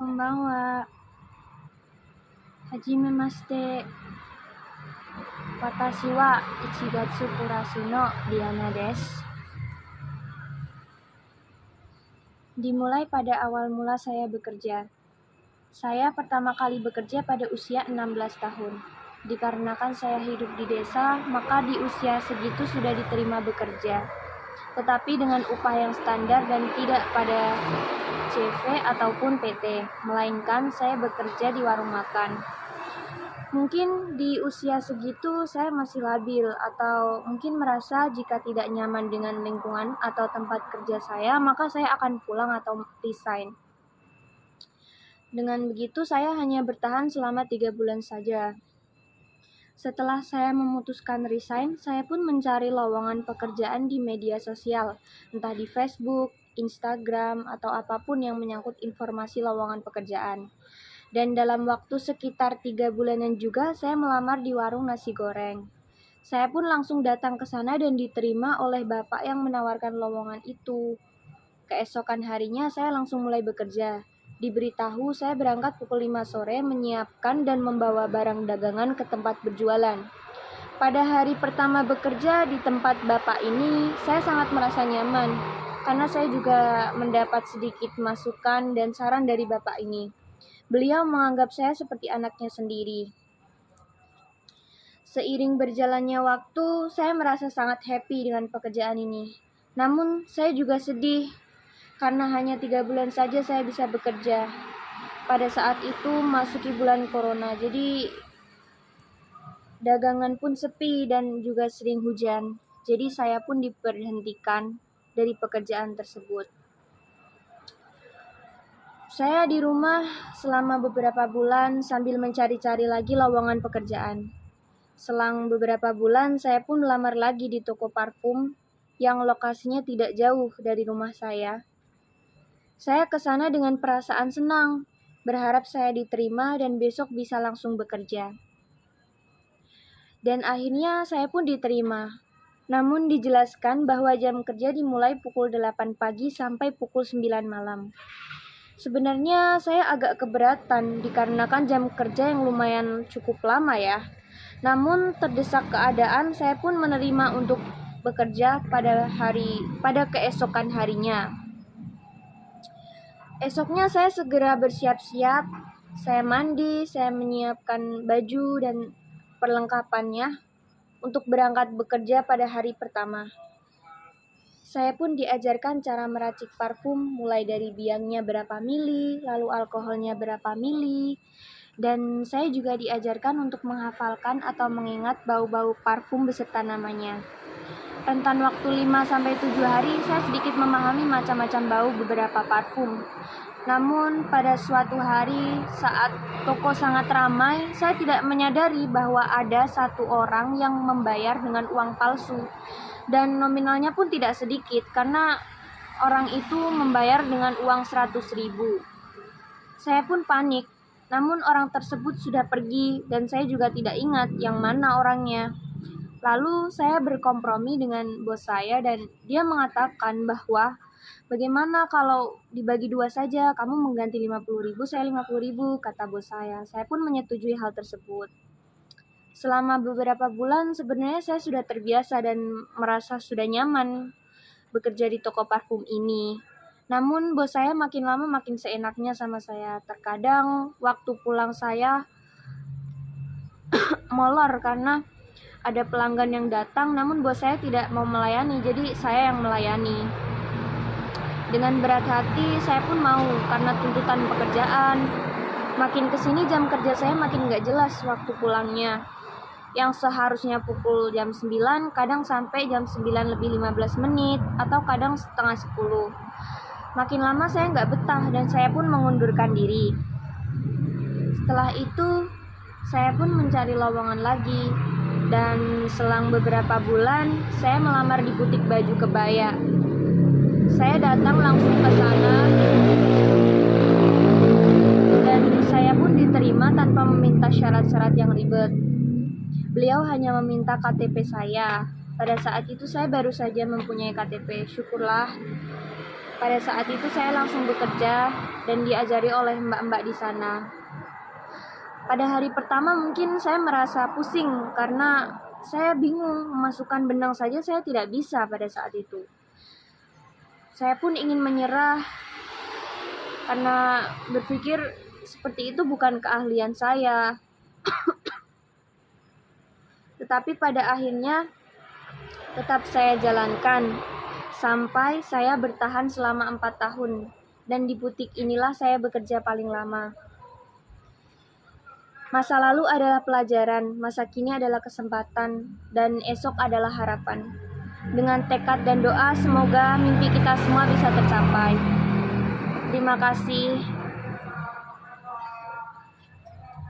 こんばんは。はじめまして。私は1月クラスのDiana desu. Dimulai pada awal mula saya bekerja. Saya pertama kali bekerja pada usia 16 tahun. Dikarenakan saya hidup di desa, maka di usia segitu sudah diterima bekerja. Tetapi dengan upah yang standar dan tidak pada CV ataupun PT, melainkan saya bekerja di warung makan. Mungkin di usia segitu saya masih labil atau mungkin merasa jika tidak nyaman dengan lingkungan atau tempat kerja saya, maka saya akan pulang atau resign. Dengan begitu saya hanya bertahan selama 3 bulan saja. Setelah saya memutuskan resign, saya pun mencari lowongan pekerjaan di media sosial, entah di Facebook, Instagram, atau apapun yang menyangkut informasi lowongan pekerjaan. Dan dalam waktu sekitar 3 bulanan juga saya melamar di warung nasi goreng. Saya pun langsung datang ke sana dan diterima oleh bapak yang menawarkan lowongan itu. Keesokan harinya saya langsung mulai bekerja. Diberitahu saya berangkat pukul 5 sore menyiapkan dan membawa barang dagangan ke tempat berjualan. Pada hari pertama bekerja di tempat bapak ini, saya sangat merasa nyaman karena saya juga mendapat sedikit masukan dan saran dari bapak ini. Beliau menganggap saya seperti anaknya sendiri. Seiring berjalannya waktu, saya merasa sangat happy dengan pekerjaan ini. Namun, saya juga sedih karena hanya 3 bulan saja saya bisa bekerja. Pada saat itu masuki bulan corona, jadi dagangan pun sepi dan juga sering hujan. Jadi saya pun diberhentikan dari pekerjaan tersebut. Saya di rumah selama beberapa bulan sambil mencari-cari lagi lowongan pekerjaan. Selang beberapa bulan saya pun melamar lagi di toko parfum yang lokasinya tidak jauh dari rumah saya. Saya ke sana dengan perasaan senang, berharap saya diterima dan besok bisa langsung bekerja. Dan akhirnya saya pun diterima. Namun dijelaskan bahwa jam kerja dimulai pukul 8 pagi sampai pukul 9 malam. Sebenarnya saya agak keberatan dikarenakan jam kerja yang lumayan cukup lama ya. Namun terdesak keadaan, saya pun menerima untuk bekerja pada keesokan harinya. Esoknya saya segera bersiap-siap, saya mandi, saya menyiapkan baju dan perlengkapannya untuk berangkat bekerja pada hari pertama. Saya pun diajarkan cara meracik parfum mulai dari biangnya berapa mili, lalu alkoholnya berapa mili, dan saya juga diajarkan untuk menghafalkan atau mengingat bau-bau parfum beserta namanya. Rentan waktu 5-7 hari saya sedikit memahami macam-macam bau beberapa parfum. Namun pada suatu hari saat toko sangat ramai, saya tidak menyadari bahwa ada satu orang yang membayar dengan uang palsu. Dan nominalnya pun tidak sedikit karena orang itu membayar dengan uang 100.000. Saya pun panik, namun orang tersebut sudah pergi dan saya juga tidak ingat yang mana orangnya. Lalu saya berkompromi dengan bos saya dan dia mengatakan bahwa bagaimana kalau dibagi 2 saja, kamu mengganti 50.000, saya 50.000, kata bos saya. Saya pun menyetujui hal tersebut. Selama beberapa bulan sebenarnya saya sudah terbiasa dan merasa sudah nyaman bekerja di toko parfum ini. Namun bos saya makin lama makin seenaknya sama saya. Terkadang waktu pulang saya molor karena ada pelanggan yang datang, namun bos saya tidak mau melayani, jadi saya yang melayani. Dengan berat hati, saya pun mau karena tuntutan pekerjaan. Makin kesini jam kerja saya makin gak jelas waktu pulangnya. Yang seharusnya pukul jam 9, kadang sampai jam 9:15 atau kadang setengah 10. Makin lama saya gak betah dan saya pun mengundurkan diri. Setelah itu, saya pun mencari lowongan lagi. Dan selang beberapa bulan, saya melamar di butik baju kebaya. Saya datang langsung ke sana dan saya pun diterima tanpa meminta syarat-syarat yang ribet. Beliau hanya meminta KTP saya. Pada saat itu saya baru saja mempunyai KTP. Syukurlah Pada saat itu saya langsung bekerja dan diajari oleh mbak-mbak di sana. Pada hari pertama mungkin saya merasa pusing karena saya bingung, memasukkan benang saja saya tidak bisa pada saat itu. Saya pun ingin menyerah karena berpikir seperti itu bukan keahlian saya. Tetapi pada akhirnya tetap saya jalankan sampai saya bertahan selama 4 tahun. Dan di butik inilah saya bekerja paling lama. Masa lalu adalah pelajaran, masa kini adalah kesempatan, dan esok adalah harapan. Dengan tekad dan doa, semoga mimpi kita semua bisa tercapai. Terima kasih.